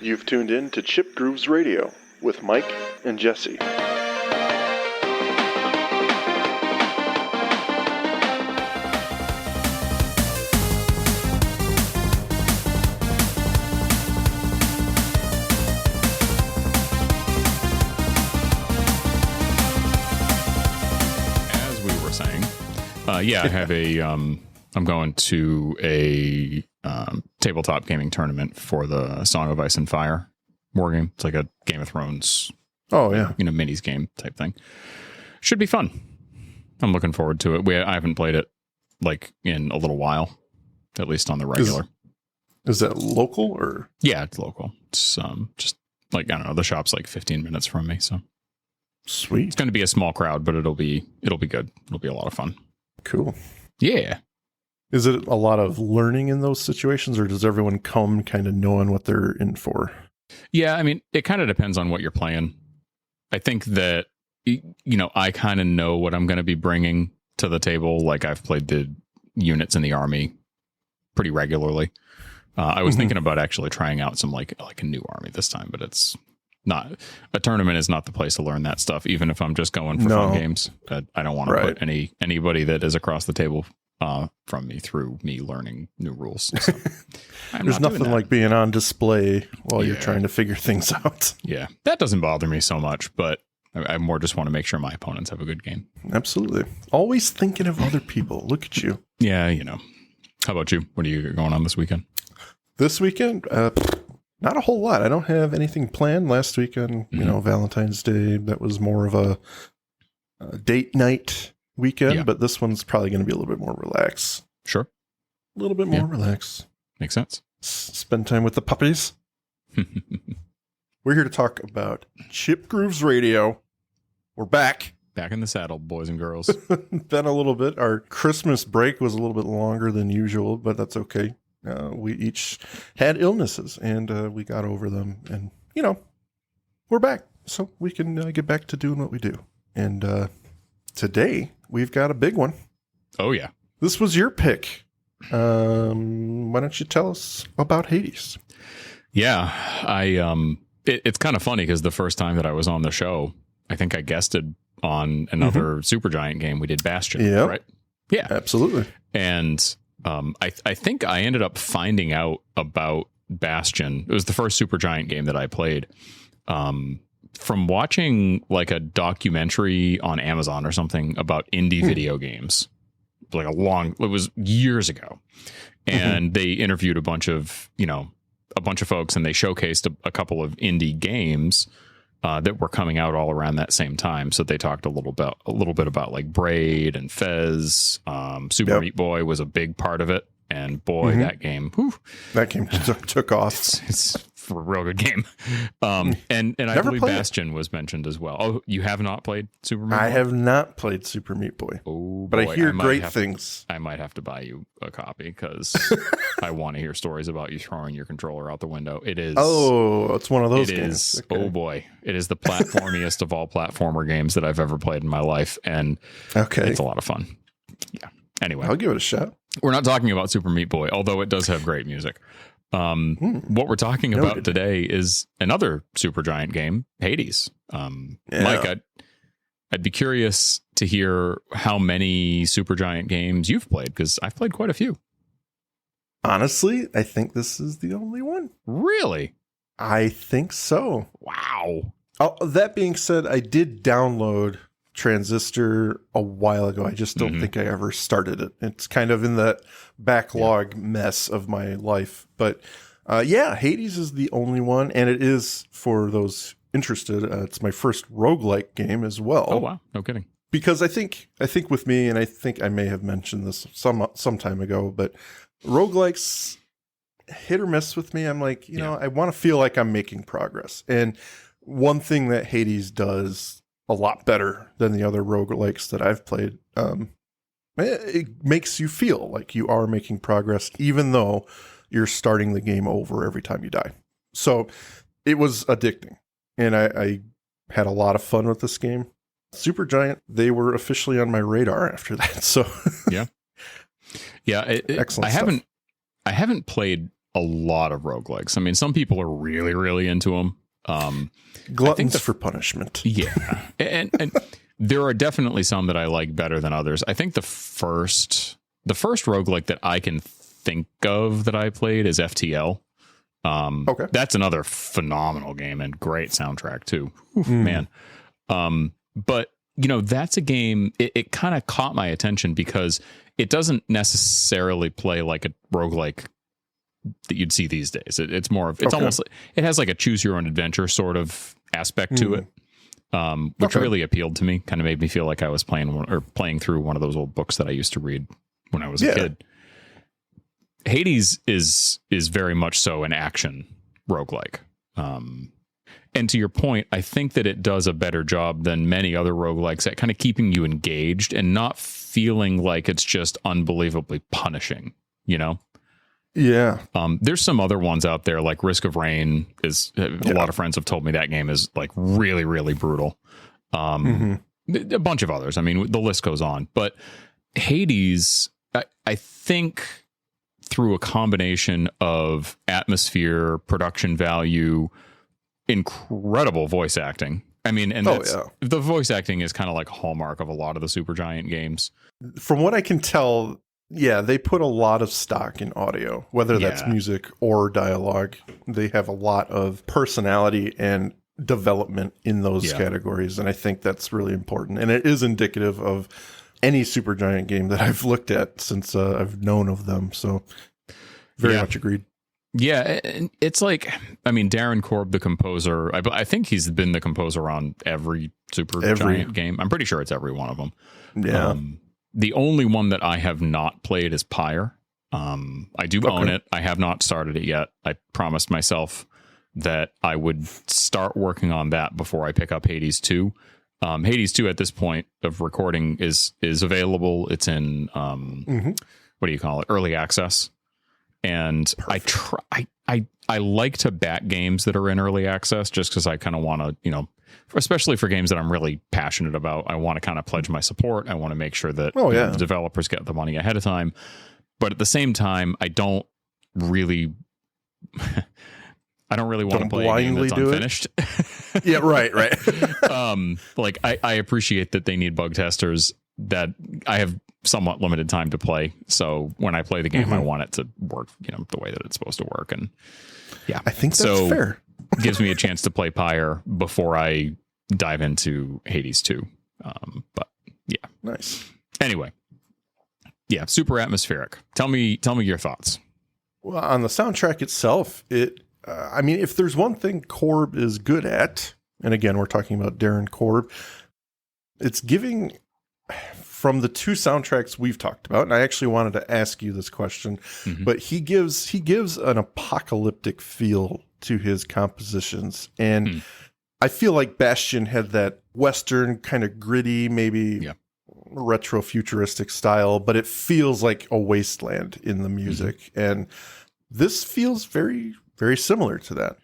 You've tuned in to chipsgrooveradio with Mike and Jesse. As we were saying, I have I'm going to a tabletop gaming tournament for the Song of Ice and Fire war game. It's like a Game of Thrones, minis game type thing. Should be fun. I'm looking forward to it. I haven't played it like in a little while, at least on the regular. Is that local or? Yeah, it's local. It's just like, I don't know, the shop's like 15 minutes from me, so sweet. It's going to be a small crowd, but it'll be good. It'll be a lot of fun. Cool. Yeah. Is it a lot of learning in those situations, or does everyone come kind of knowing what they're in for? Yeah, I mean, it kind of depends on what you're playing. I think that, I kind of know what I'm going to be bringing to the table. Like, I've played the units in the army pretty regularly. I was thinking about actually trying out some like a new army this time, but it's not, a tournament is not the place to learn that stuff, even if I'm just going for fun games. I don't want to put anybody that is across the table from me through me learning new rules. So there's nothing like being on display while you're trying to figure things out. Yeah, that doesn't bother me so much, but I more just want to make sure my opponents have a good game. Absolutely. Always thinking of other people. Look at you. Yeah, How about you? What are you going on this weekend? This weekend? Not a whole lot. I don't have anything planned. Last weekend, Valentine's Day, that was more of a date night weekend, but this one's probably going to be a little bit more relaxed. Sure. A little bit more relaxed. Makes sense. Spend time with the puppies. We're here to talk about chipsgrooveradio. We're back. Back in the saddle, boys and girls. Been a little bit. Our Christmas break was a little bit longer than usual, but that's okay. We each had illnesses, and we got over them. And, we're back. So we can get back to doing what we do. And today, we've got a big one. Oh, yeah. This was your pick. Why don't you tell us about Hades? Yeah, it's kind of funny because the first time that I was on the show, I think I guested on another Supergiant game. We did Bastion, right? Yeah, absolutely. And I think I ended up finding out about Bastion. It was the first Supergiant game that I played from watching like a documentary on Amazon or something about indie video games. Like it was years ago. And they interviewed a bunch of folks, and they showcased a couple of indie games that were coming out all around that same time. So they talked a little bit about like Braid and Fez. Super Meat Boy was a big part of it, and boy, that game took off. It's a real good game. And I believe Bastion was mentioned as well. Oh, you have not played Super Meat Boy? I have not played Super Meat Boy. Oh, but I hear great things. I might have to buy you a copy because I want to hear stories about you throwing your controller out the window. It is. Oh, it's one of those games. Okay. Oh boy, it is the platformiest of all platformer games that I've ever played in my life, and it's a lot of fun. Yeah. Anyway, I'll give it a shot. We're not talking about Super Meat Boy, although it does have great music. What we're talking about today is another Supergiant game, Hades. Mike, I'd be curious to hear how many Supergiant games you've played, because I've played quite a few. Honestly, I think this is the only one. Really? I think so. Wow. That being said, I did download Transistor a while ago. I just don't think I ever started it. It's kind of in the backlog mess of my life. But Hades is the only one, and it is, for those interested, it's my first roguelike game as well. Oh wow, no kidding. Because I think with me, and I think I may have mentioned this some time ago, but roguelikes hit or miss with me. I'm like, I want to feel like I'm making progress. And one thing that Hades does a lot better than the other roguelikes that I've played, it makes you feel like you are making progress, even though you're starting the game over every time you die. So it was addicting, and I had a lot of fun with this game. Supergiant, they were officially on my radar after that. So yeah. Excellent. I haven't played a lot of roguelikes. I mean, some people are really, really into them. Gluttons for punishment. Yeah. and there are definitely some that I like better than others. I think the first roguelike that I can think of that I played is FTL. Okay. That's another phenomenal game and great soundtrack too. Oof, man. But that's a game, it kind of caught my attention because it doesn't necessarily play like a roguelike that you'd see these days. It's more of, almost, it has like a choose your own adventure sort of aspect to it, which really appealed to me. Kind of made me feel like I was playing through one of those old books that I used to read when I was a kid. Hades is very much so an action roguelike. And to your point, I think that it does a better job than many other roguelikes at kind of keeping you engaged and not feeling like it's just unbelievably punishing, Yeah. There's some other ones out there like Risk of Rain is a lot of friends have told me that game is like really, really brutal. A bunch of others. I mean, the list goes on, but Hades, I think through a combination of atmosphere, production value, incredible voice acting. I mean, and the voice acting is kind of like a hallmark of a lot of the Supergiant games. From what I can tell, they put a lot of stock in audio, whether that's music or dialogue. They have a lot of personality and development in those categories, and I think that's really important. And it is indicative of any Supergiant game that I've looked at since I've known of them. So very much agreed. Yeah, it's like, I mean, Darren Korb, the composer, I think he's been the composer on every Supergiant game. I'm pretty sure it's every one of them. Yeah. The only one that I have not played is Pyre. I do own it. I have not started it yet. I promised myself that I would start working on that before I pick up Hades 2. Hades 2 at this point of recording is available. It's in, what do you call it? Early access. And I like to back games that are in early access just because I kind of want to, especially for games that I'm really passionate about, I want to kind of pledge my support. I want to make sure that the developers get the money ahead of time. But at the same time, I don't really want to play a game that's unfinished. Yeah, right. Like I appreciate that they need bug testers, that I have somewhat limited time to play. So when I play the game, I want it to work, the way that it's supposed to work. And I think that's fair. Gives me a chance to play Pyre before I dive into Hades 2. But yeah. Nice. Anyway. Yeah. Super atmospheric. Tell me your thoughts. Well, on the soundtrack itself, I mean, if there's one thing Korb is good at, and again, we're talking about Darren Korb, it's giving, from the two soundtracks we've talked about, and I actually wanted to ask you this question, but he gives an apocalyptic feel to his compositions. And I feel like Bastion had that Western kind of gritty, maybe retro futuristic style, but it feels like a wasteland in the music. And this feels very, very similar to that.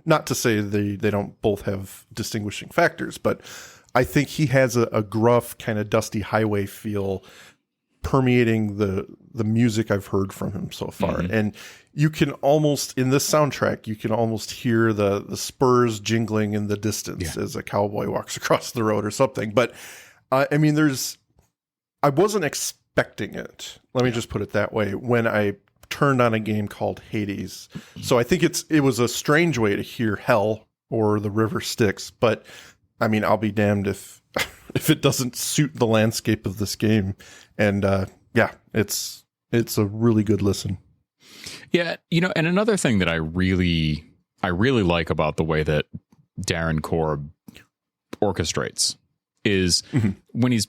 Not to say they don't both have distinguishing factors, but I think he has a gruff kind of dusty highway feel permeating the music I've heard from him so far. And you can almost, in this soundtrack, you can almost hear the spurs jingling in the distance as a cowboy walks across the road or something. But I mean, I wasn't expecting it. Let me just put it that way. When I turned on a game called Hades. So I think it was a strange way to hear Hell or The River Styx, but I mean, I'll be damned if it doesn't suit the landscape of this game. And it's a really good listen. Yeah, and another thing that I really like about the way that Darren Korb orchestrates is when he's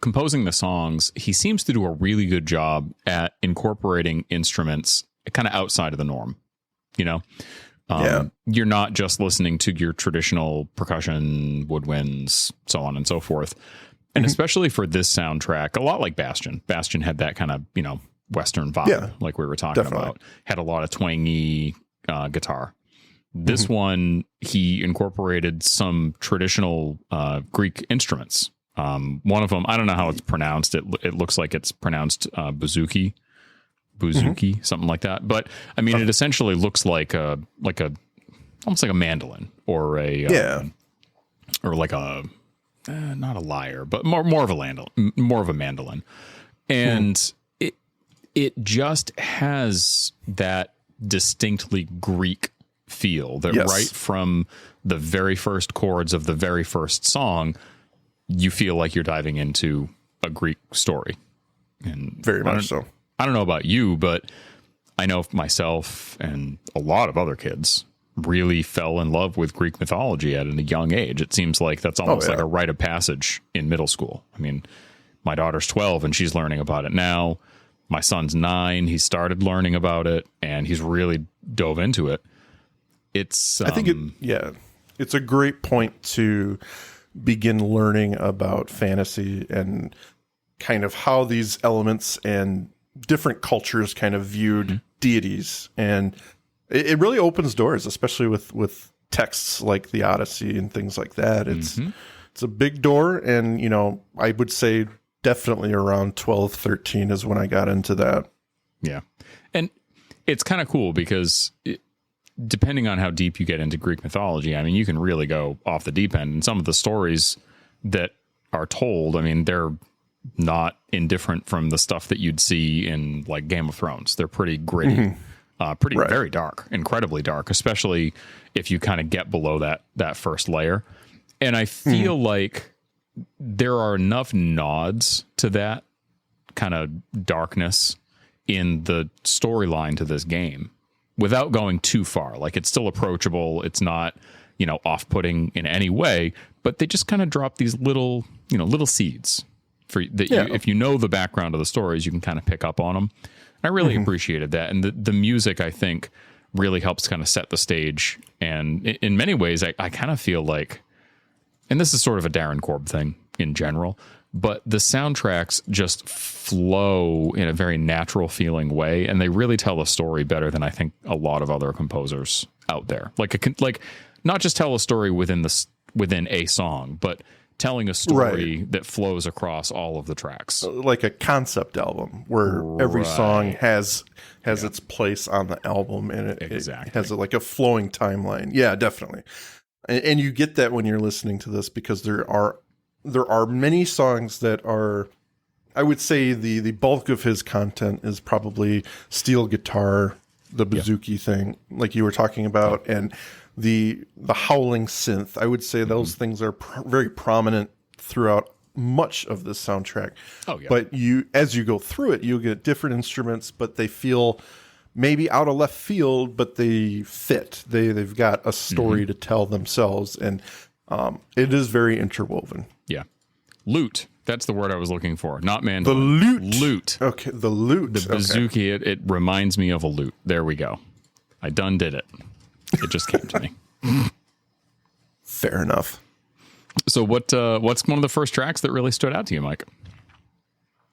composing the songs, he seems to do a really good job at incorporating instruments kind of outside of the norm. You're not just listening to your traditional percussion, woodwinds, so on and so forth. And especially for this soundtrack, a lot like Bastion. Bastion had that kind of, Western vibe, like we were talking about. Had a lot of twangy guitar. This one, he incorporated some traditional Greek instruments. One of them, I don't know how it's pronounced. It looks like it's pronounced bouzouki. bouzouki, something like that. But I mean, it essentially looks like a almost like a mandolin or a or like a not a lyre, but more of a mandolin, and it just has that distinctly Greek feel that right from the very first chords of the very first song, you feel like you're diving into a Greek story. And very much so. I don't know about you, but I know myself and a lot of other kids really fell in love with Greek mythology at a young age. It seems like that's almost like a rite of passage in middle school. I mean, my daughter's 12 and she's learning about it now. My son's 9. He started learning about it and he's really dove into it. I think it's a great point to begin learning about fantasy and kind of how these elements and different cultures kind of viewed deities. And it really opens doors, especially with texts like the Odyssey and things like that. It's a big door. And, you know, I would say definitely around 12, 13 is when I got into that. Yeah. And it's kind of cool because depending on how deep you get into Greek mythology, I mean, you can really go off the deep end. And some of the stories that are told, I mean, they're not indifferent from the stuff that you'd see in like Game of Thrones. They're pretty gritty, very dark, incredibly dark, especially if you kind of get below that first layer. And I feel like there are enough nods to that kind of darkness in the storyline to this game without going too far. Like, it's still approachable. It's not, you know, off-putting in any way, but they just kind of drop these little seeds for that. If you know the background of the stories, you can kind of pick up on them. I really appreciated that. And the music, I think, really helps kind of set the stage. And in many ways, I kind of feel like, and this is sort of a Darren Korb thing in general, but the soundtracks just flow in a very natural feeling way, and they really tell a story better than I think a lot of other composers out there. Like not just tell a story within a song, but telling a story that flows across all of the tracks. Like a concept album where every song has its place on the album, and it has like a flowing timeline. Yeah, definitely. And you get that when you're listening to this, because there are many songs that are, I would say the bulk of his content is probably steel guitar, the bouzouki thing, like you were talking about, and the howling synth. I would say those things are very prominent throughout much of this soundtrack. Oh yeah. But as you go through it, you get different instruments, but they feel maybe out of left field, but they fit. They've got a story to tell themselves, and it is very interwoven. Yeah. Lute. That's the word I was looking for. Not mandolin. The lute. Lute. Okay, the lute. The bouzouki, it reminds me of a lute. There we go. I done did it. It just came to me. Fair enough. So what's one of the first tracks that really stood out to you, Mike?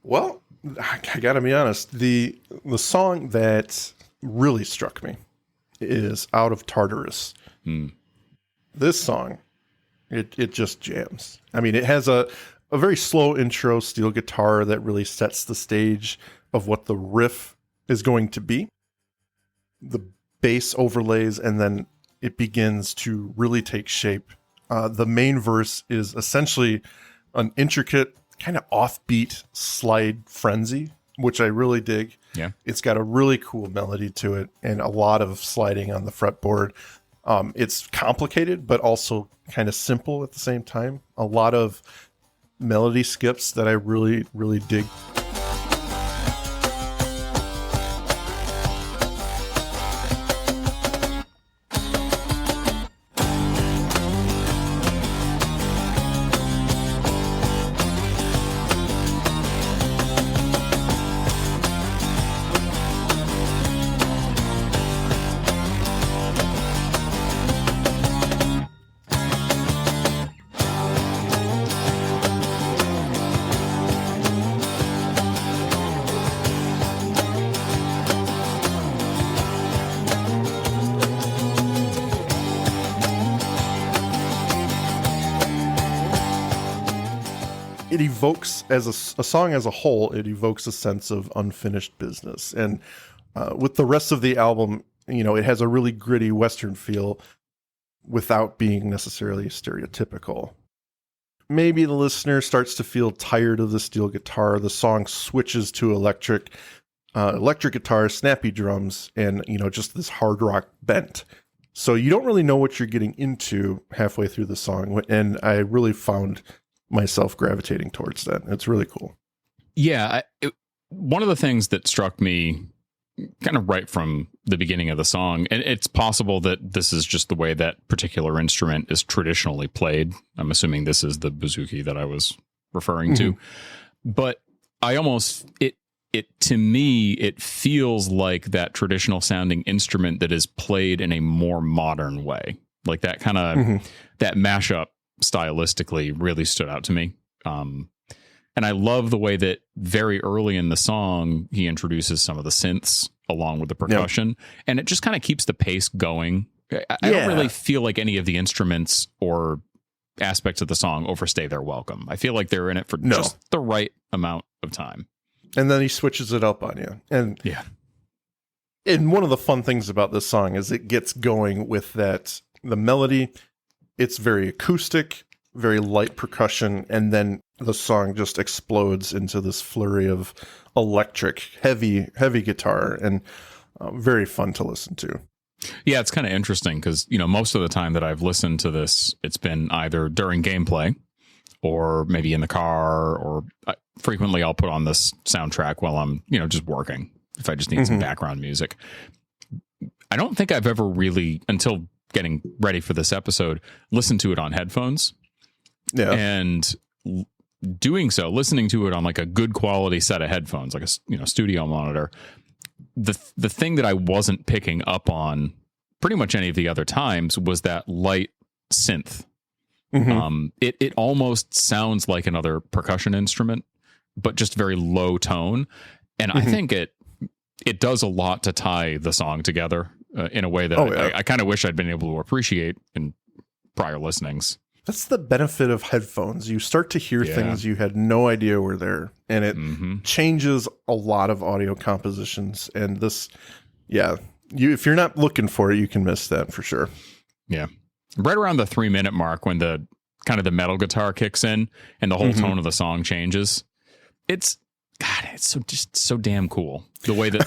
Well, I got to be honest. The song that really struck me is Out of Tartarus. This song, it just jams. I mean, it has a very slow intro steel guitar that really sets the stage of what the riff is going to be. The bass overlays, and then it begins to really take shape. The main verse is essentially an intricate, kind of offbeat slide frenzy, which I really dig. Yeah, it's got a really cool melody to it and a lot of sliding on the fretboard. It's complicated, but also kind of simple at the same time. A lot of melody skips that I really, really dig. it evokes, as a song as a whole, it evokes a sense of unfinished business. And with the rest of the album, it has a really gritty Western feel without being necessarily stereotypical. Maybe the listener starts to feel tired of the steel guitar. The song switches to electric guitar, snappy drums, and just this hard rock bent. So you don't really know what you're getting into halfway through the song, and I really found myself gravitating towards that. It's really cool. Yeah, one of the things that struck me kind of right from the beginning of the song, and it's possible that this is just the way that particular instrument is traditionally played. I'm assuming this is the bouzouki that I was referring to. But I almost, to me, it feels like that traditional sounding instrument that is played in a more modern way. Like that kind of, that mashup stylistically really stood out to me. And I love the way that very early in the song, he introduces some of the synths along with the percussion, and it just kind of keeps the pace going. I don't really feel like any of the instruments or aspects of the song overstay their welcome. I feel like they're in it for just the right amount of time. And then he switches it up on you. And and one of the fun things about this song is it gets going with the melody. It's very acoustic, very light percussion, and then the song just explodes into this flurry of electric, heavy guitar, and very fun to listen to. Yeah, it's kind of interesting because, most of the time that I've listened to this, it's been either during gameplay or maybe in the car, or frequently I'll put on this soundtrack while I'm, just working if I just need some background music. I don't think I've ever really, until getting ready for this episode, listened to it on headphones. Yeah. And listening to it on like a good quality set of headphones, like a studio monitor, the thing that I wasn't picking up on pretty much any of the other times was that light synth. It almost sounds like another percussion instrument, but just very low tone. And I think it does a lot to tie the song together in a way that I kind of wish I'd been able to appreciate in prior listenings. That's the benefit of headphones. You start to hear things you had no idea were there, and it changes a lot of audio compositions. And this, if you're not looking for it, you can miss that for sure. Yeah. Right around the 3-minute mark, when the kind of the metal guitar kicks in and the whole tone of the song changes, it's so damn cool. The way that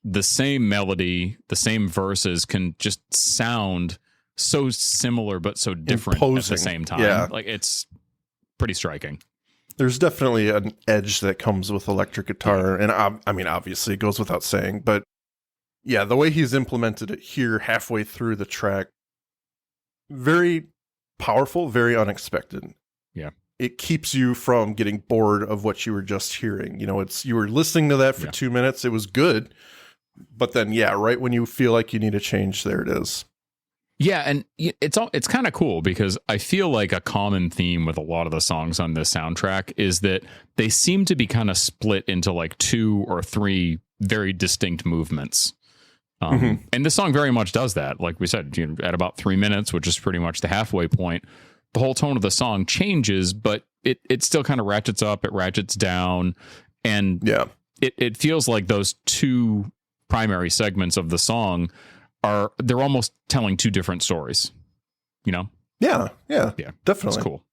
the same melody, the same verses can just sound so similar but so different at the same time. Yeah. Like, it's pretty striking. There's definitely an edge that comes with electric guitar, and I mean, obviously it goes without saying, but yeah, the way he's implemented it here halfway through the track, very powerful, very unexpected. Yeah. It keeps you from getting bored of what you were just hearing. You were listening to that for 2 minutes. It was good. But then, right when you feel like you need a change, there it is. Yeah, and it's kind of cool because I feel like a common theme with a lot of the songs on this soundtrack is that they seem to be kind of split into like 2 or 3 very distinct movements. And this song very much does that. Like we said, at about 3 minutes, which is pretty much the halfway point, the whole tone of the song changes, but it still kind of ratchets up, it ratchets down, and it feels like those 2 primary segments of the song they're almost telling 2 different stories, Yeah, definitely. It's cool.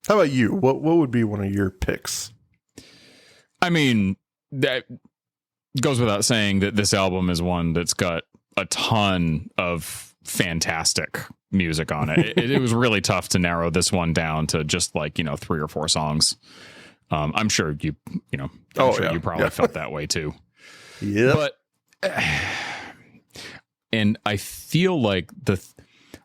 How about you? What would be one of your picks? I mean, that goes without saying that this album is one that's got a ton of fantastic music on it. It was really tough to narrow this one down to just like, 3 or 4 songs. I'm sure you probably felt that way too. Yeah. But and I feel like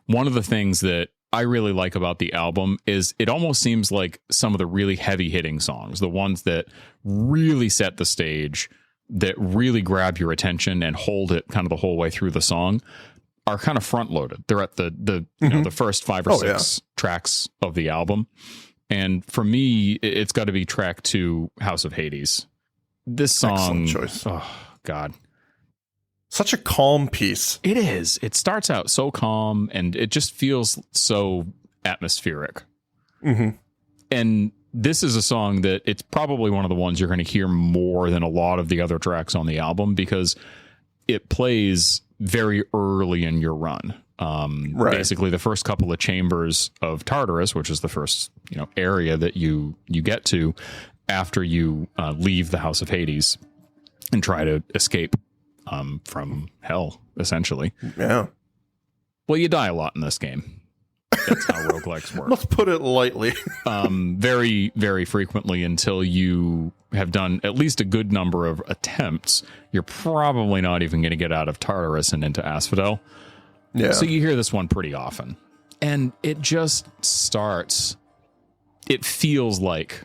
one of the things that I really like about the album is it almost seems like some of the really heavy hitting songs, the ones that really set the stage, that really grab your attention and hold it kind of the whole way through the song, are kind of front loaded. They're at the first 5 or 6 tracks of the album. And for me, it's got to be track 2, House of Hades. This song, excellent choice. Oh God. Such a calm piece. It is. It starts out so calm and it just feels so atmospheric. And this is a song that it's probably one of the ones you're going to hear more than a lot of the other tracks on the album because it plays very early in your run. Basically the first couple of chambers of Tartarus, which is the first, area that you get to after you leave the House of Hades and try to escape from hell, essentially. Yeah. Well, you die a lot in this game. That's how roguelikes work. Let's put it lightly. Very, very frequently until you have done at least a good number of attempts, you're probably not even going to get out of Tartarus and into Asphodel. Yeah. So you hear this one pretty often. And it just starts, it feels like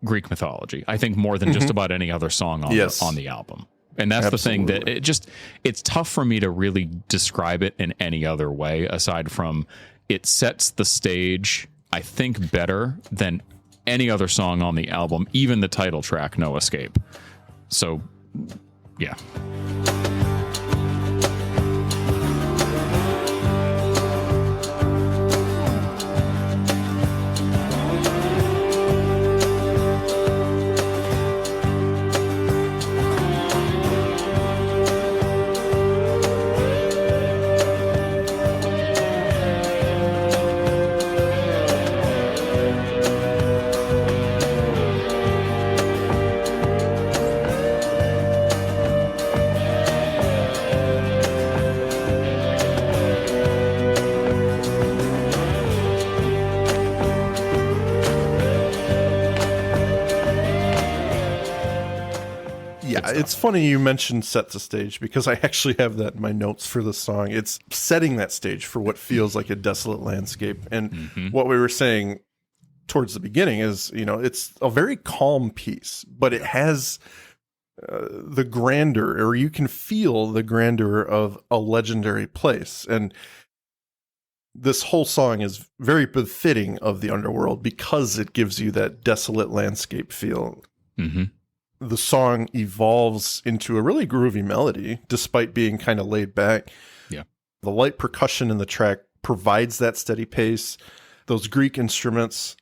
Greek mythology, I think, more than just about any other song on the album. And that's Absolutely. The thing that it's tough for me to really describe it in any other way aside from it sets the stage, I think, better than any other song on the album, even the title track, No Escape. So, yeah. It's funny you mentioned set the stage because I actually have that in my notes for the song. It's setting that stage for what feels like a desolate landscape. And what we were saying towards the beginning is, it's a very calm piece, but it has the grandeur, or you can feel the grandeur of a legendary place. And this whole song is very befitting of the underworld because it gives you that desolate landscape feel. Mm-hmm. The song evolves into a really groovy melody, despite being kind of laid back. Yeah. The light percussion in the track provides that steady pace. Those Greek instruments,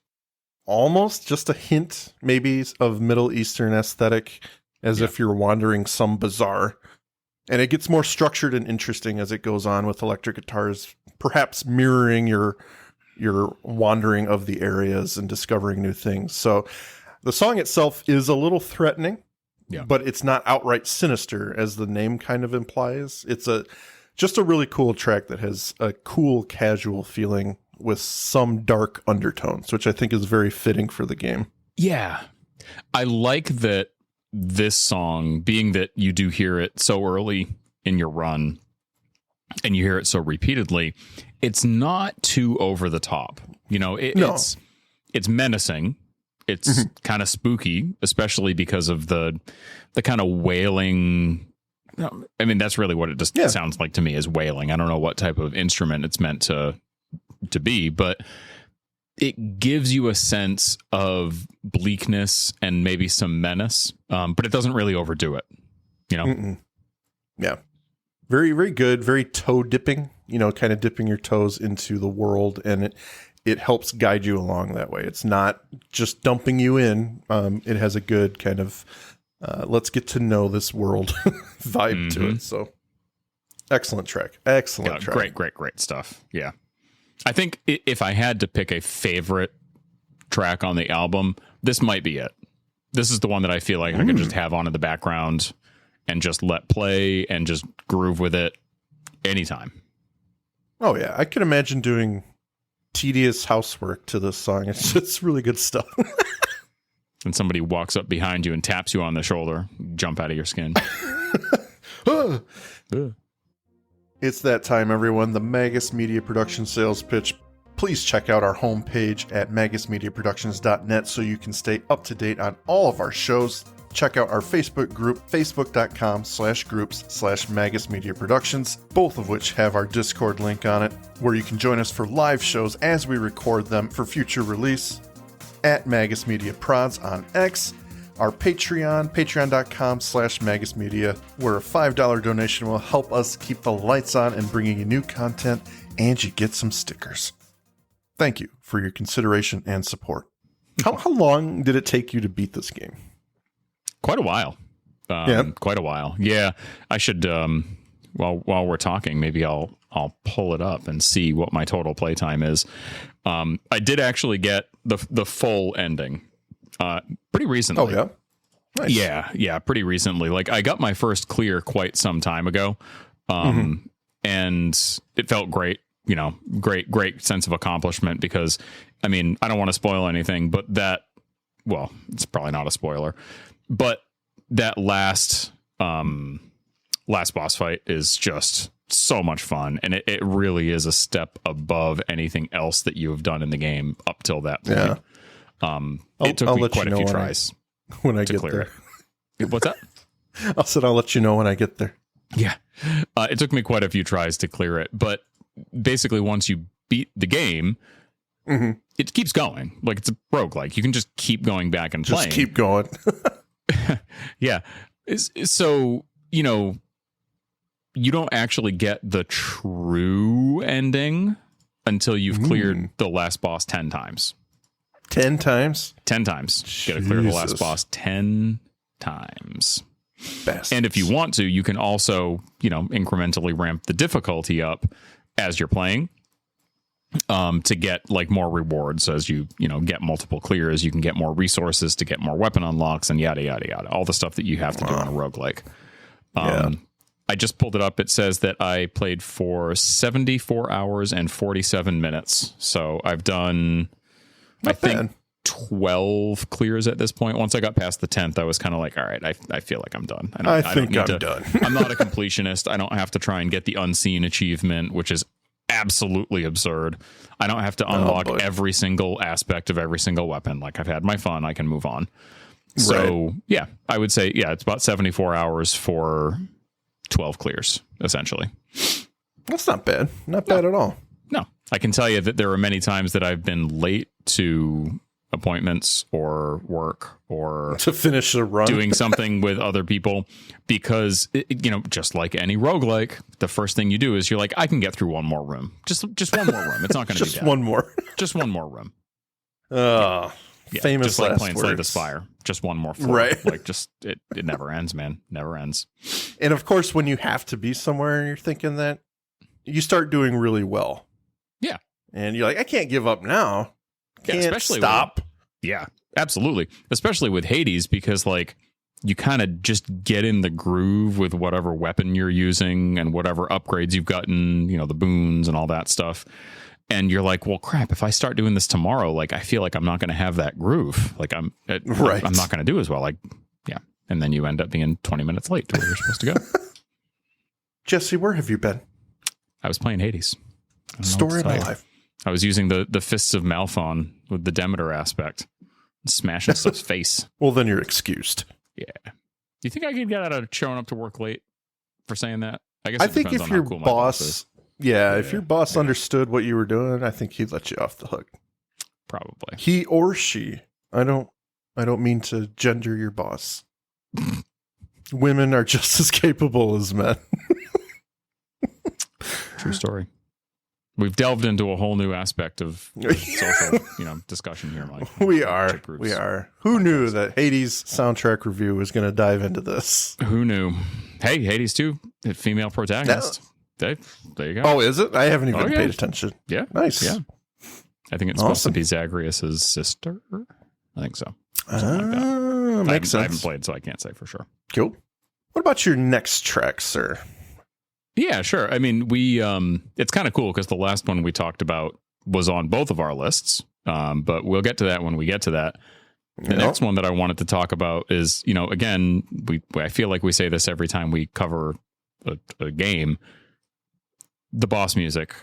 almost just a hint, maybe, of Middle Eastern aesthetic, as if you're wandering some bazaar. And it gets more structured and interesting as it goes on with electric guitars, perhaps mirroring your wandering of the areas and discovering new things. So the song itself is a little threatening, but it's not outright sinister, as the name kind of implies. It's just a really cool track that has a cool, casual feeling with some dark undertones, which I think is very fitting for the game. Yeah. I like that this song, being that you do hear it so early in your run and you hear it so repeatedly, it's not too over the top. It's menacing. It's kind of spooky, especially because of the kind of wailing. I mean, that's really what it just sounds like to me, is wailing. I don't know what type of instrument it's meant to be, but it gives you a sense of bleakness and maybe some menace, but it doesn't really overdo it. Yeah. Very, very good. Very toe dipping, kind of dipping your toes into the world, and it helps guide you along that way. It's not just dumping you in. It has a good kind of let's get to know this world vibe to it. So excellent track. Excellent track. Great stuff. Yeah. I think if I had to pick a favorite track on the album, this might be it. This is the one that I feel like I could just have on in the background and just let play and just groove with it anytime. Oh, yeah. I can imagine doing tedious housework to this song. It's really good stuff. And somebody walks up behind you and taps you on the shoulder, jump out of your skin. It's that time, everyone. The Magus Media Production sales pitch. Please check out our homepage at magusmediaproductions.net so you can stay up to date on all of our shows. Check out our Facebook group, facebook.com/groups/Magus Media Productions, both of which have our Discord link on it, where you can join us for live shows as we record them for future release. At Magus Media Prods on X, our Patreon, patreon.com/Magus Media, where a $5 donation will help us keep the lights on and bringing you new content, and you get some stickers. Thank you for your consideration and support. How long did it take you to beat this game? Quite a while. Quite a while. Yeah, I should. While we're talking, maybe I'll pull it up and see what my total playtime is. I did actually get the full ending pretty recently. Oh yeah, nice. Yeah, pretty recently. Like I got my first clear quite some time ago, and it felt great. You know, great sense of accomplishment because, I mean, I don't want to spoil anything, but it's probably not a spoiler, but that last boss fight is just so much fun, and it really is a step above anything else that you have done in the game up till that point. Yeah. It took me quite a few tries when I get there. What's that? I'll let you know when I get there. Yeah. It took me quite a few tries to clear it, but basically once you beat the game, it keeps going. Like it's a roguelike. You can just keep going back and playing. Just keep going. Yeah. So, you know, you don't actually get the true ending until you've cleared the last boss 10 times. 10 times? 10 times. You got to clear the last boss 10 times. Best. And if you want to, you can also, you know, incrementally ramp the difficulty up as you're playing to get like more rewards. As you get multiple clears, you can get more resources to get more weapon unlocks and yada, yada, yada. All the stuff that you have to do on a roguelike. I just pulled it up. It says that I played for 74 hours and 47 minutes. So I've done, I think, 12 clears at this point. Once I got past the 10th, I was kind of like, all right, I feel like I'm done. I think I'm done. I'm not a completionist. I don't have to try and get the unseen achievement, which is absolutely absurd. I don't have to unlock every single aspect of every single weapon. Like I've had my fun. I can move on. So yeah, I would say, it's about 74 hours for 12 clears, essentially. That's not bad. Not bad at all. No, I can tell you that there are many times that I've been late to appointments or work or to finish a run, doing something with other people because, just like any roguelike, the first thing you do is you're like, I can get through one more room. Just one more room. It's not going to be just one more. Just one more room. Famous just like playing words. Slay the Spire. Just one more floor. Right. Like it never ends, man. Never ends. And of course, when you have to be somewhere and you're thinking that, you start doing really well. Yeah. And you're like, I can't give up now. Can't stop. Yeah, absolutely. Especially with Hades, because like you kind of just get in the groove with whatever weapon you're using and whatever upgrades you've gotten, the boons and all that stuff. And you're like, well, crap, if I start doing this tomorrow, like I feel like I'm not going to have that groove. Like I'm not going to do as well. Like, yeah. And then you end up being 20 minutes late to where you're supposed to go. Jesse, where have you been? I was playing Hades. Story of my life. I was using the Fists of Malphon with the Demeter aspect. Smashing stuff's face. Well, then you're excused. Yeah. Do you think I could get out of showing up to work late for saying that? I think if your boss, if your boss understood what you were doing, I think he'd let you off the hook. Probably. He or she. I don't mean to gender your boss. Women are just as capable as men. True story. We've delved into a whole new aspect of social, discussion here, Mike. We are. Who knew that Hades soundtrack review was going to dive into this? Who knew? Hey, Hades 2, female protagonist. There you go. Oh, is it? I haven't even paid attention. Yeah. Nice. Yeah. I think it's supposed to be Zagreus' sister. I think so. Something like that. Makes sense. I haven't played, so I can't say for sure. Cool. What about your next track, sir? Yeah, sure. I mean, it's kind of cool because the last one we talked about was on both of our lists, but we'll get to that when we get to that. The next one that I wanted to talk about is, again, I feel like we say this every time we cover a game. The boss music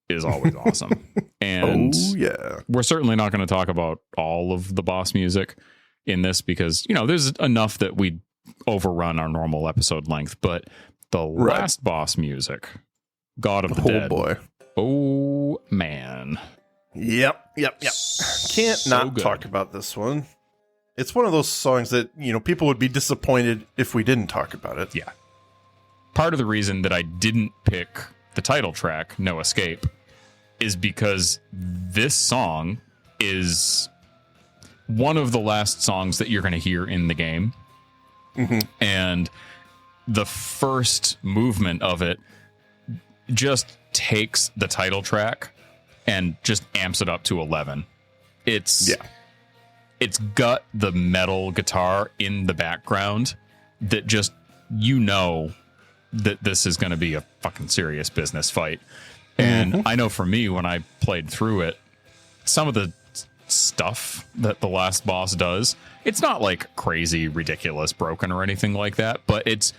is always awesome. And we're certainly not going to talk about all of the boss music in this because, there's enough that we overrun our normal episode length, but the last boss music, God of the Dead. Oh, boy. Oh, man. Yep. Can't not talk about this one. It's one of those songs that, people would be disappointed if we didn't talk about it. Yeah. Part of the reason that I didn't pick the title track, No Escape, is because this song is one of the last songs that you're going to hear in the game. Mm-hmm. And the first movement of it just takes the title track and just amps it up to 11. It's got the metal guitar in the background that just, that this is going to be a fucking serious business fight. And I know for me, when I played through it, some of the stuff that the last boss does, it's not like crazy, ridiculous, broken or anything like that, but it's,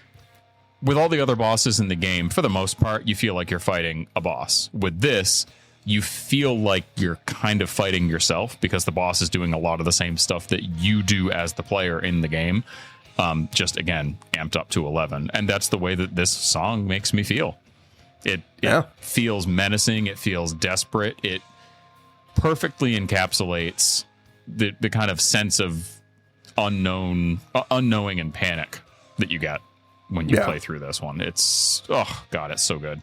with all the other bosses in the game, for the most part, you feel like you're fighting a boss. With this, you feel like you're kind of fighting yourself, because the boss is doing a lot of the same stuff that you do as the player in the game, just, again, amped up to 11. And that's the way that this song makes me feel. It feels menacing. It feels desperate. It perfectly encapsulates the kind of sense of unknowing and panic that you get when you play through this one. It's, oh God, it's so good.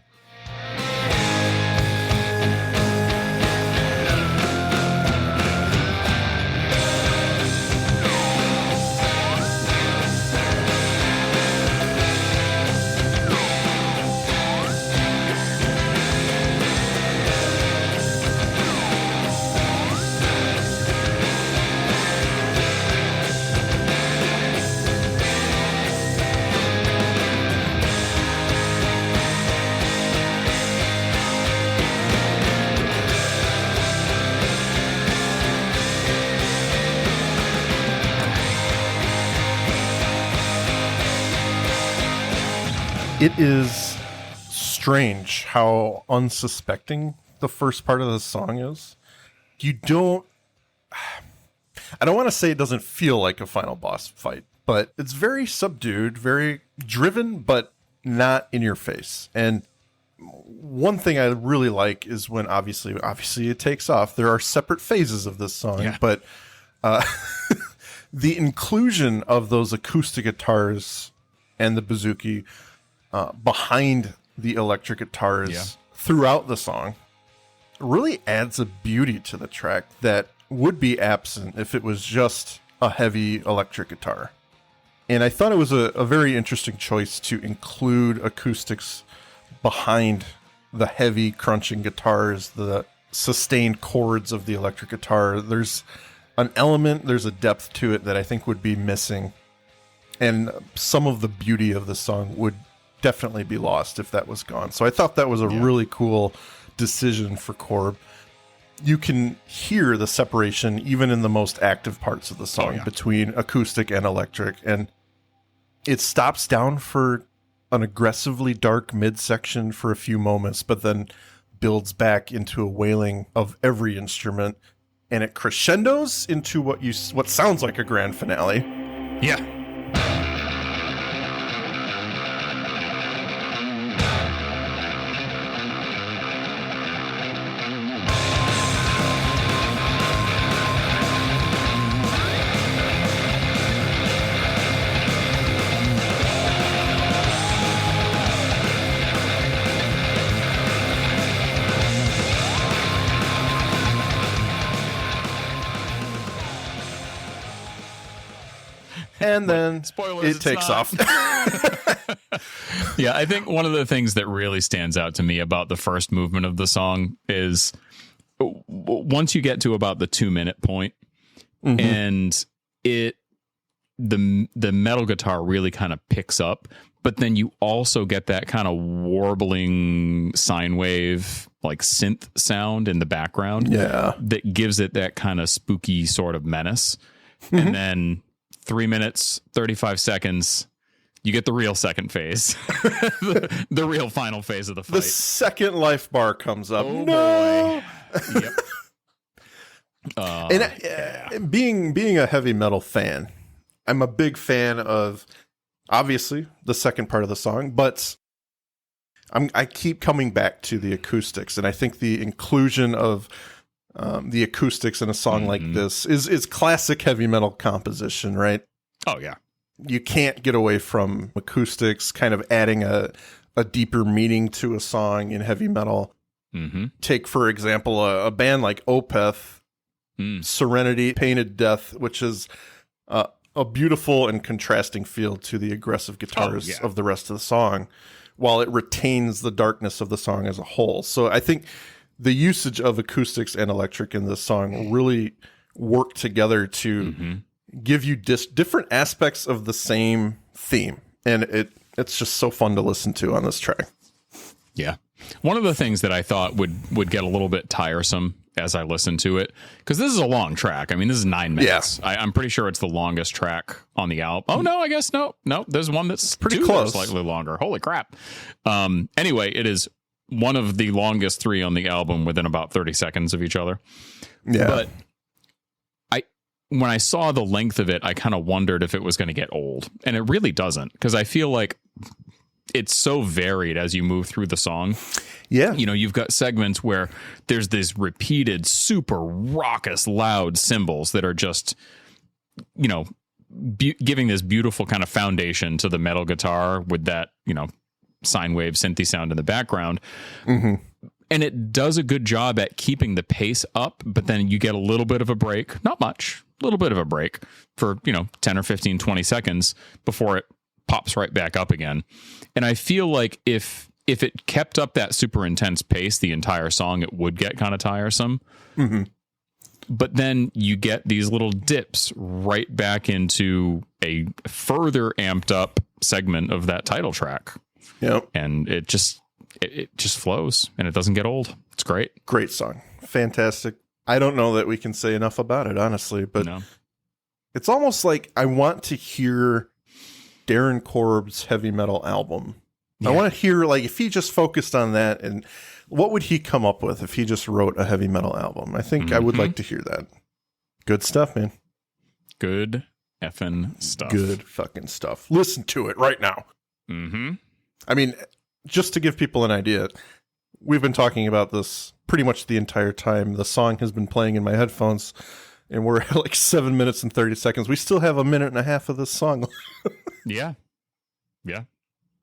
It is strange how unsuspecting the first part of the song is. I don't want to say it doesn't feel like a final boss fight, but it's very subdued, very driven, but not in your face. And one thing I really like is when obviously it takes off. There are separate phases of this song, but the inclusion of those acoustic guitars and the bouzouki behind the electric guitars throughout the song really adds a beauty to the track that would be absent if it was just a heavy electric guitar. And I thought it was a very interesting choice to include acoustics behind the heavy crunching guitars, the sustained chords of the electric guitar. There's an element, there's a depth to it that I think would be missing. And some of the beauty of the song would definitely be lost if that was gone. So I thought that was a really cool decision for Korb. You can hear the separation even in the most active parts of the song between acoustic and electric, and it stops down for an aggressively dark midsection for a few moments, but then builds back into a wailing of every instrument, and it crescendos into what sounds like a grand finale. Yeah. And then spoilers, it takes off. Yeah, I think one of the things that really stands out to me about the first movement of the song is once you get to about the 2-minute point, and the metal guitar really kind of picks up, but then you also get that kind of warbling sine wave, like synth sound in the background that gives it that kind of spooky sort of menace. And then 3 minutes, 35 seconds, you get the real second phase, the real final phase of the fight. The second life bar comes up. Oh, no! Boy. Yep. And being a heavy metal fan, I'm a big fan of, obviously, the second part of the song, but I keep coming back to the acoustics, and I think the inclusion of the acoustics in a song like this is classic heavy metal composition, right? Oh, yeah. You can't get away from acoustics, kind of adding a deeper meaning to a song in heavy metal. Take, for example, a band like Opeth. Serenity, Painted Death, which is a beautiful and contrasting feel to the aggressive guitars of the rest of the song, while it retains the darkness of the song as a whole. So I think the usage of acoustics and electric in this song really work together to give you different aspects of the same theme. And it's just so fun to listen to on this track. Yeah. One of the things that I thought would get a little bit tiresome as I listened to it, because this is a long track. I mean, this is 9 minutes. Yeah. I'm pretty sure it's the longest track on the album. Oh, no, I guess no. There's one that's pretty close. Slightly longer. Holy crap. Anyway, it is one of the longest 3 on the album within about 30 seconds of each other. Yeah. But when I saw the length of it, I kind of wondered if it was going to get old. And it really doesn't, because I feel like it's so varied as you move through the song. Yeah. You know, you've got segments where there's this repeated, super raucous, loud cymbals that are just, you know, giving this beautiful kind of foundation to the metal guitar with that, you know, sine wave synthy sound in the background. And it does a good job at keeping the pace up, but then you get a little bit of a break, not much, a little bit of a break for, you know, 10 or 15, 20 seconds before it pops right back up again. And I feel like if it kept up that super intense pace the entire song, it would get kind of tiresome. But then you get these little dips right back into a further amped up segment of that title track. Yep. And it just flows, and it doesn't get old. It's great. Great song. Fantastic. I don't know that we can say enough about it, honestly, but it's almost like I want to hear Darren Korb's heavy metal album. I want to hear, like, if he just focused on that, and what would he come up with if he just wrote a heavy metal album? I think I would like to hear that. Good stuff, man. Good effing stuff. Good fucking stuff. Listen to it right now. I mean, just to give people an idea, we've been talking about this pretty much the entire time. The song has been playing in my headphones, and we're at like 7 minutes and 30 seconds. We still have a minute and a half of this song. Yeah.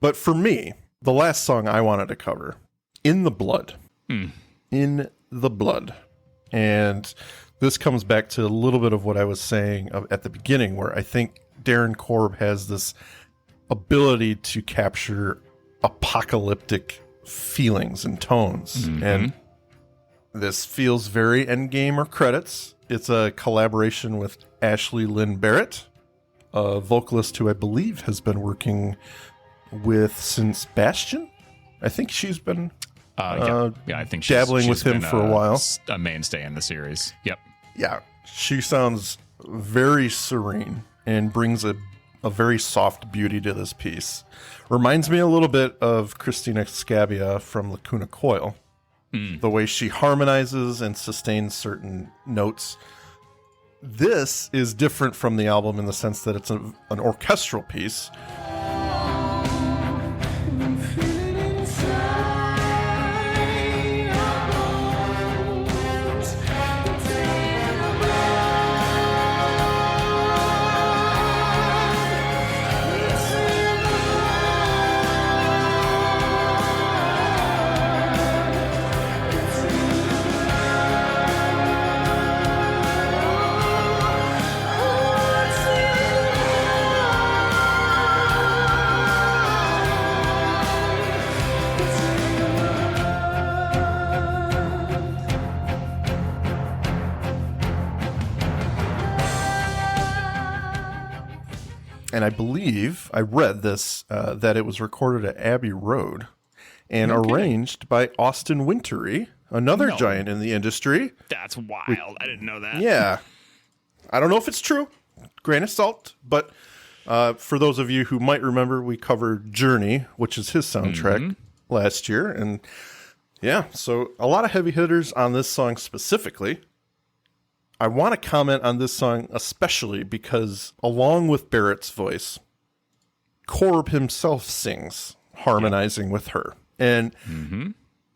But for me, the last song I wanted to cover, In the Blood. In the Blood. And this comes back to a little bit of what I was saying at the beginning, where I think Darren Korb has this ability to capture apocalyptic feelings and tones. And this feels very Endgame or credits. It's a collaboration with Ashley Lynn Barrett, a vocalist who I believe has been working with since Bastion. I think she's been I think dabbling with him for a while. A mainstay in the series. Yep. Yeah, she sounds very serene and brings a very soft beauty to this piece. Reminds me a little bit of Christina Scabia from Lacuna Coil. The way she harmonizes and sustains certain notes. This is different from the album in the sense that it's an orchestral piece. And I believe I read this, that it was recorded at Abbey Road and arranged by Austin Wintory, another giant in the industry. That's wild. I didn't know that. Yeah. I don't know if it's true. Grain of salt. But for those of you who might remember, we covered Journey, which is his soundtrack last year. And yeah, so a lot of heavy hitters on this song specifically. I want to comment on this song especially because, along with Barrett's voice, Korb himself sings, harmonizing with her. And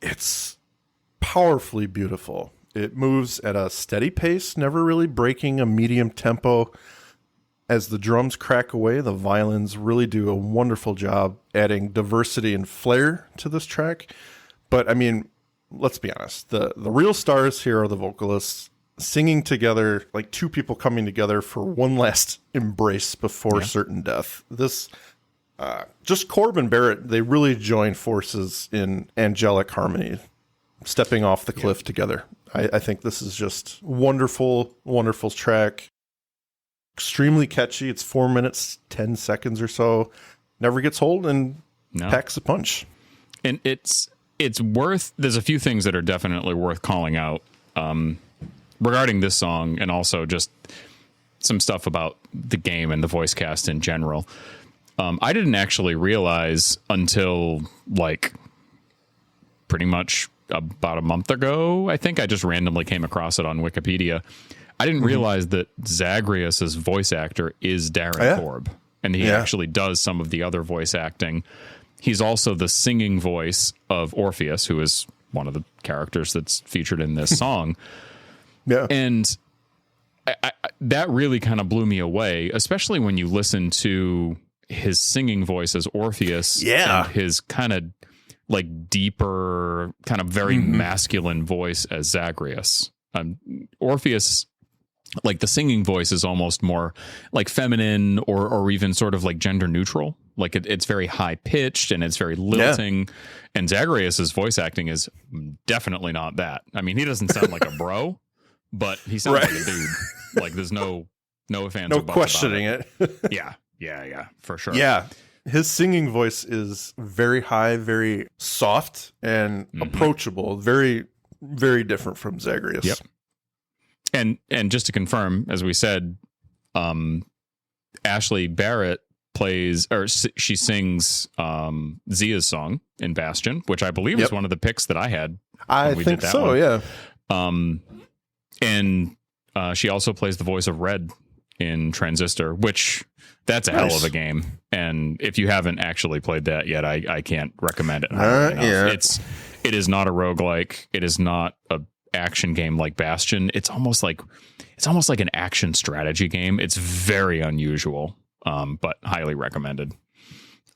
it's powerfully beautiful. It moves at a steady pace, never really breaking a medium tempo. As the drums crack away, the violins really do a wonderful job adding diversity and flair to this track. But, I mean, let's be honest. The real stars here are the vocalists. singing together, like two people coming together for one last embrace before certain death. This, just Korb and Barrett, they really join forces in angelic harmony, stepping off the cliff together. I think this is just wonderful, wonderful track. Extremely catchy. It's 4 minutes, 10 seconds or so. Never gets old and packs a punch. And it's worth, there's a few things that are definitely worth calling out regarding this song, and also just some stuff about the game and the voice cast in general. I didn't actually realize until like pretty much about a month ago, I think I just randomly came across it on Wikipedia. I didn't realize that Zagreus's voice actor is Darren Korb, and he actually does some of the other voice acting. He's also the singing voice of Orpheus, who is one of the characters that's featured in this song. And I, that really kind of blew me away, especially when you listen to his singing voice as Orpheus and his kind of like deeper, kind of very masculine voice as Zagreus. Orpheus, like the singing voice is almost more like feminine or even sort of like gender neutral. Like it's very high pitched and it's very lilting. And Zagreus's voice acting is definitely not that. I mean, he doesn't sound like a bro, but he sounds like a dude. Like there's no ifs, ands, or buts questioning about it. Yeah, for sure. Yeah. His singing voice is very high, very soft and approachable. Very, very different from Zagreus. Yep. And just to confirm, as we said, Ashley Barrett she sings Zia's song in Bastion, which I believe is one of the picks that I had. I think so, yeah. And she also plays the voice of Red in Transistor, which that's a hell of a game. And if you haven't actually played that yet, I can't recommend it. It is not a roguelike. It is not a action game like Bastion. It's almost like an action strategy game. It's very unusual, but highly recommended.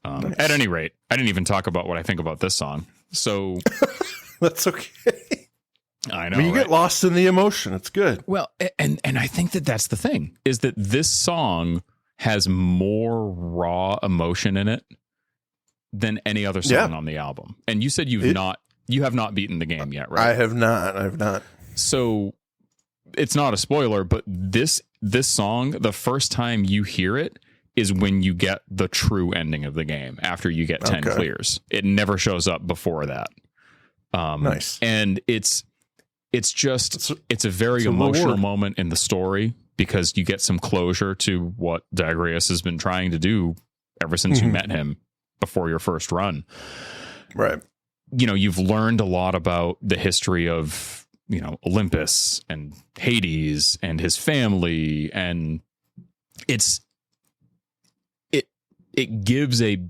At any rate, I didn't even talk about what I think about this song. So that's okay. I know. When you get lost in the emotion, it's good. Well, and I think that's the thing, is that this song has more raw emotion in it than any other song on the album. And you said you have not beaten the game yet, right? I have not. So it's not a spoiler, but this song, the first time you hear it is when you get the true ending of the game, after you get 10 clears. It never shows up before that. Nice. And it's a very emotional moment in the story, because you get some closure to what Zagreus has been trying to do ever since you met him before your first run. Right. You know, you've learned a lot about the history of, Olympus and Hades and his family. And it gives a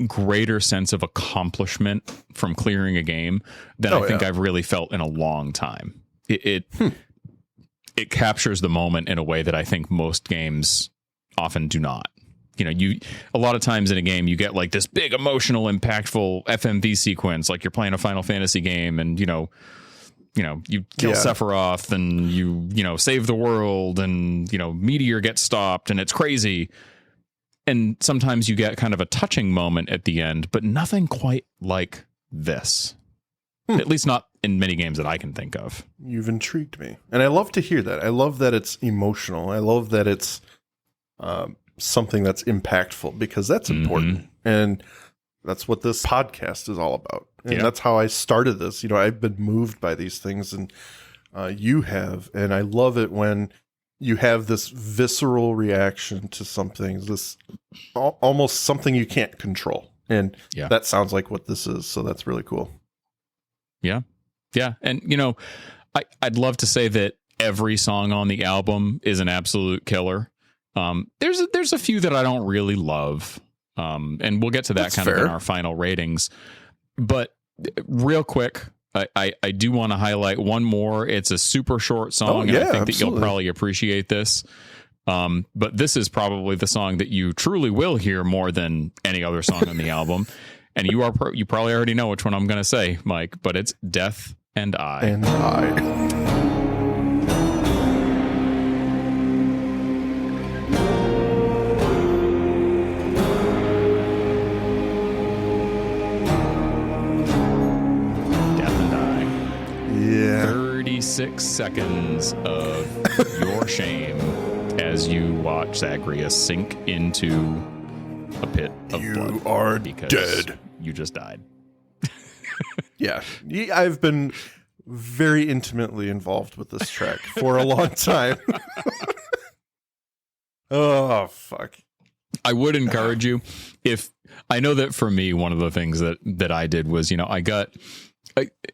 greater sense of accomplishment from clearing a game than I think I've really felt in a long time. It captures the moment in a way that I think most games often do not. A lot of times in a game you get like this big emotional, impactful FMV sequence, like you're playing a Final Fantasy game, and you kill Sephiroth, and you save the world, and meteor gets stopped, and it's crazy. And sometimes you get kind of a touching moment at the end, but nothing quite like this. At least not in many games that I can think of. You've intrigued me. And I love to hear that. I love that it's emotional. I love that it's something that's impactful, because that's important. And that's what this podcast is all about. And that's how I started this. I've been moved by these things, and you have. And I love it when you have this visceral reaction to something, this almost something you can't control. And that sounds like what this is. So that's really cool. Yeah. Yeah. And, I'd love to say that every song on the album is an absolute killer. There's a few that I don't really love. And we'll get to that that's kind fair. Of in our final ratings. But real quick, I do want to highlight one more. It's a super short song, and I think that you'll probably appreciate this. But this is probably the song that you truly will hear more than any other song on the album. And you probably already know which one I'm going to say, Mike, but it's Death and I. And I. 6 seconds of your shame as you watch Zagreus sink into a pit of blood. You are dead. You just died. Yeah. I've been very intimately involved with this track for a long time. Oh, fuck. I would encourage you, if I know that for me, one of the things that I did was,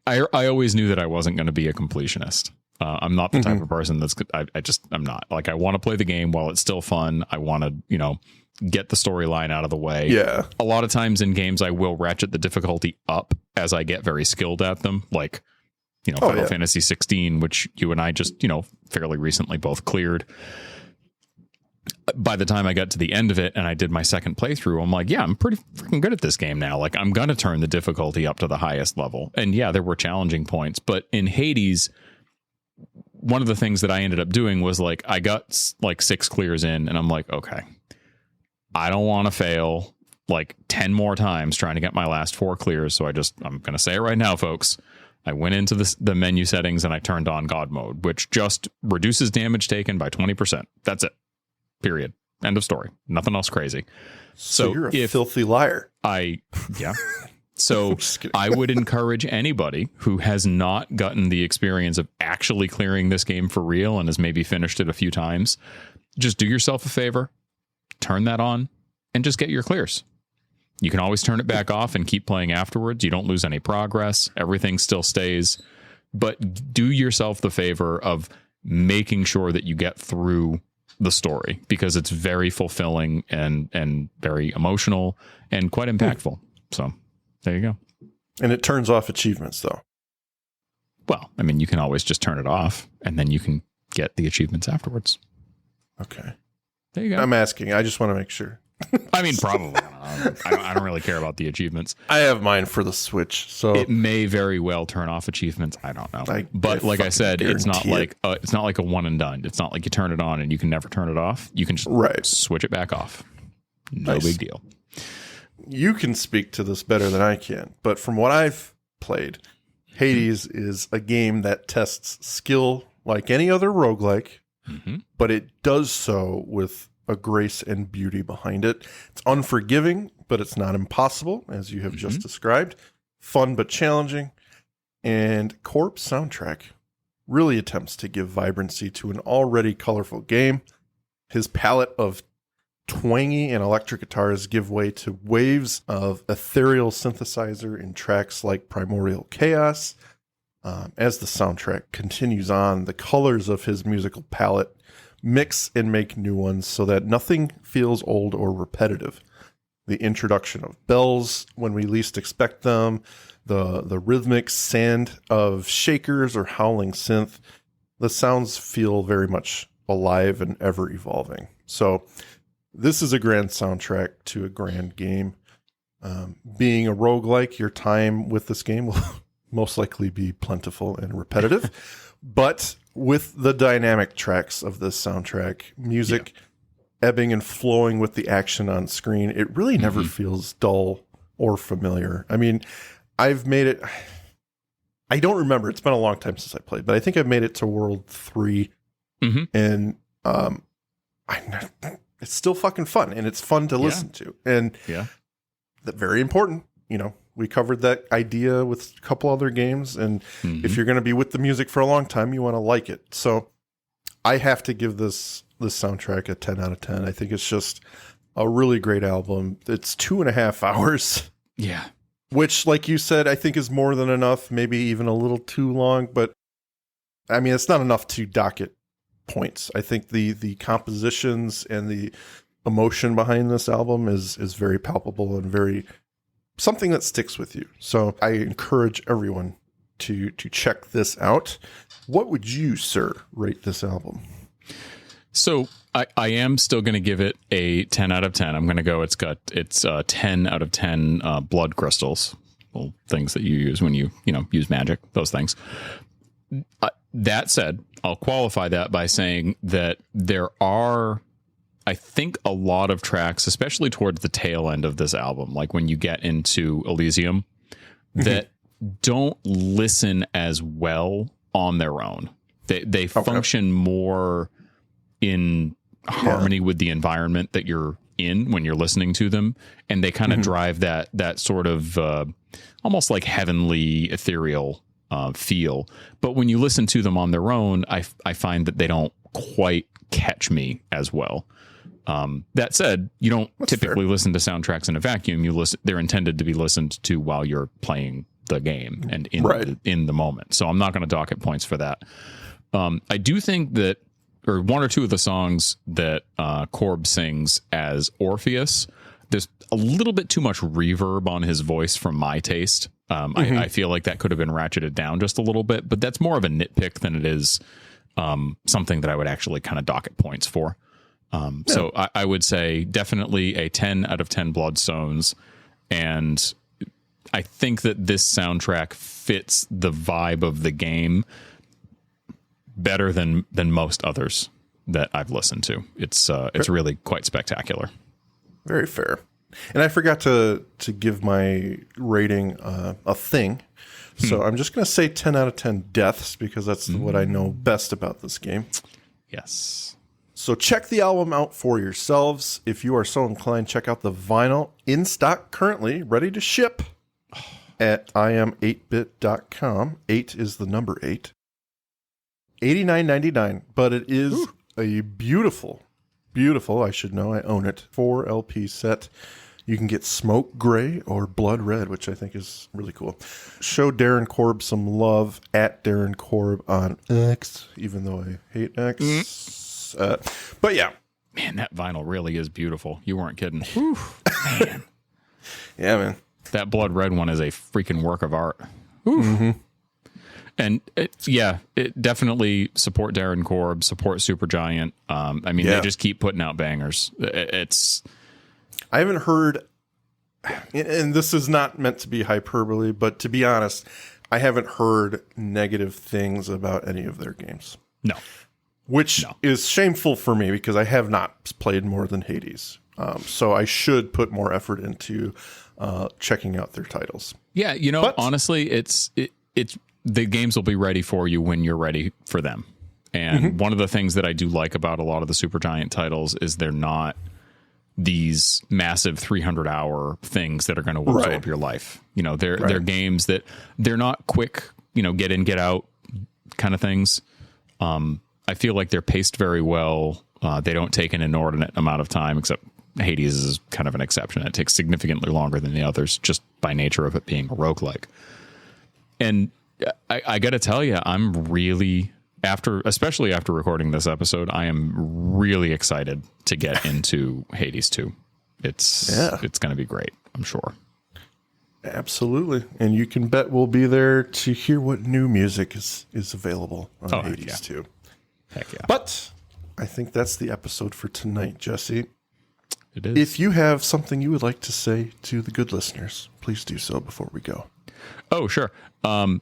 I always knew that I wasn't going to be a completionist. I'm not the type of person that's, I'm not. Like, I want to play the game while it's still fun. I want to, get the storyline out of the way. Yeah. A lot of times in games, I will ratchet the difficulty up as I get very skilled at them. Like, Final Fantasy 16, which you and I just, fairly recently both cleared. By the time I got to the end of it and I did my second playthrough, I'm like, yeah, I'm pretty freaking good at this game now. Like, I'm going to turn the difficulty up to the highest level. And yeah, there were challenging points, but in Hades, one of the things that I ended up doing was like, I got like 6 clears in and I'm like, okay, I don't want to fail like 10 more times trying to get my last 4 clears. So I'm going to say it right now, folks. I went into the menu settings and I turned on God mode, which just reduces damage taken by 20%. That's it. Period. End of story. Nothing else crazy. So you're a filthy liar. Yeah. So I would encourage anybody who has not gotten the experience of actually clearing this game for real and has maybe finished it a few times, just do yourself a favor, turn that on, and just get your clears. You can always turn it back off and keep playing afterwards. You don't lose any progress. Everything still stays. But do yourself the favor of making sure that you get through the story, because it's very fulfilling and very emotional and quite impactful. So there you go. And it turns off achievements, though. Well, I mean, you can always just turn it off and then you can get the achievements afterwards. Okay. There you go. I'm asking. I just want to make sure. I mean, probably. I don't really care about the achievements. I have mine for the Switch, so it may very well turn off achievements. I don't know. But like I said, it's not like a one and done. It's not like you turn it on and you can never turn it off. You can just switch it back off. No big deal. You can speak to this better than I can, but from what I've played, Hades is a game that tests skill like any other roguelike, but it does so with a grace and beauty behind it. It's unforgiving, but it's not impossible, as you have just described. Fun but challenging. And Korb's soundtrack really attempts to give vibrancy to an already colorful game. His palette of twangy and electric guitars give way to waves of ethereal synthesizer in tracks like Primordial Chaos. As the soundtrack continues on, the colors of his musical palette mix and make new ones so that nothing feels old or repetitive. The introduction of bells when we least expect them, the rhythmic sand of shakers or howling synth, the sounds feel very much alive and ever evolving. So this is a grand soundtrack to a grand game. Being a roguelike, your time with this game will most likely be plentiful and repetitive, but with the dynamic tracks of this soundtrack, music ebbing and flowing with the action on screen, it really never feels dull or familiar. I mean, I've made it, I don't remember, it's been a long time since I played, but I think I've made it to World 3, and it's still fucking fun, and it's fun to listen to, and very important, we covered that idea with a couple other games, and if you're going to be with the music for a long time, you want to like it. So I have to give this soundtrack a 10 out of 10. I think it's just a really great album. It's 2.5 hours. Yeah. Which, like you said, I think is more than enough, maybe even a little too long, but I mean, it's not enough to dock it points. I think the compositions and the emotion behind this album is very palpable and very something that sticks with you. So I encourage everyone to check this out. What would you, sir, rate this album? So I am still going to give it a 10 out of 10. I'm going to go, it's 10 out of 10 blood crystals, well, things that you use when you use magic, those things. That said, I'll qualify that by saying that there are, I think, a lot of tracks, especially towards the tail end of this album, like when you get into Elysium, that don't listen as well on their own. They function more in harmony with the environment that you're in when you're listening to them, and they kind of drive that sort of almost like heavenly, ethereal feel. But when you listen to them on their own, I find that they don't quite catch me as well. That said, you don't typically listen to soundtracks in a vacuum. They're intended to be listened to while you're playing the game and in the moment. So I'm not going to dock it points for that. I do think that, or one or two of the songs that Korb sings as Orpheus, there's a little bit too much reverb on his voice for my taste. I feel like that could have been ratcheted down just a little bit, but that's more of a nitpick than it is something that I would actually kind of dock it points for. So I would say definitely a 10 out of 10 Bloodstones. And I think that this soundtrack fits the vibe of the game better than most others that I've listened to. It's really quite spectacular. Very fair. And I forgot to give my rating a thing. So I'm just going to say 10 out of 10 deaths because that's what I know best about this game. Yes. So check the album out for yourselves. If you are so inclined, check out the vinyl in stock currently, ready to ship at iam8bit.com. 8 is the number 8. $89.99, but it is a beautiful, I should know, I own it, 4 LP set. You can get Smoke Gray or Blood Red, which I think is really cool. Show Darren Korb some love at Darren Korb on X, even though I hate X. But yeah. Man, that vinyl really is beautiful. You weren't kidding. Whew, man. Yeah, man. That Blood Red one is a freaking work of art. And it definitely support Darren Korb, support Supergiant. They just keep putting out bangers. I haven't heard, and this is not meant to be hyperbole, but to be honest, I haven't heard negative things about any of their games. No. Which is shameful for me because I have not played more than Hades. So I should put more effort into checking out their titles. Yeah, honestly, it's the games will be ready for you when you're ready for them. And one of the things that I do like about a lot of the Supergiant titles is they're not these massive 300-hour things that are going to absorb your life. They're games that they're not quick, get in, get out kind of things. I feel like they're paced very well. They don't take an inordinate amount of time, except Hades is kind of an exception. It takes significantly longer than the others just by nature of it being a roguelike. And I got to tell you, I'm really, especially after recording this episode, I am really excited to get into Hades 2. It's going to be great, I'm sure. Absolutely. And you can bet we'll be there to hear what new music is available on Hades 2. Heck yeah. But I think that's the episode for tonight, Jesse. It is. If you have something you would like to say to the good listeners, please do so before we go. Oh, sure.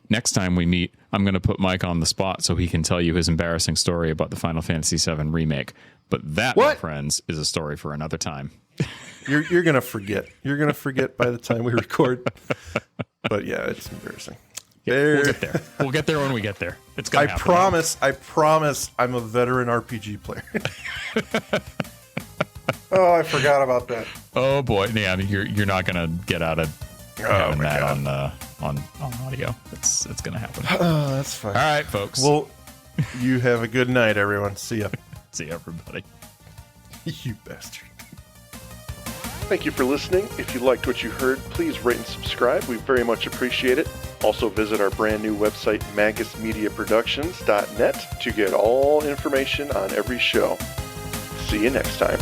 Next time we meet, I'm going to put Mike on the spot so he can tell you his embarrassing story about the Final Fantasy VII remake. But that, my friends, is a story for another time. You're going to forget. You're going to forget by the time we record. But yeah, it's embarrassing. Yeah, we'll get there. We'll get there when we get there. It's going to happen. I promise I'm a veteran RPG player. Oh, I forgot about that. Oh boy. Yeah, you're not going to get out of having that on audio. It's going to happen. Oh, that's fine. All right, folks. Well, you have a good night, everyone. See ya. See ya, everybody. You bastard. Thank you for listening. If you liked what you heard, please rate and subscribe. We very much appreciate it. Also visit our brand new website, magusmediaproductions.net, to get all information on every show. See you next time.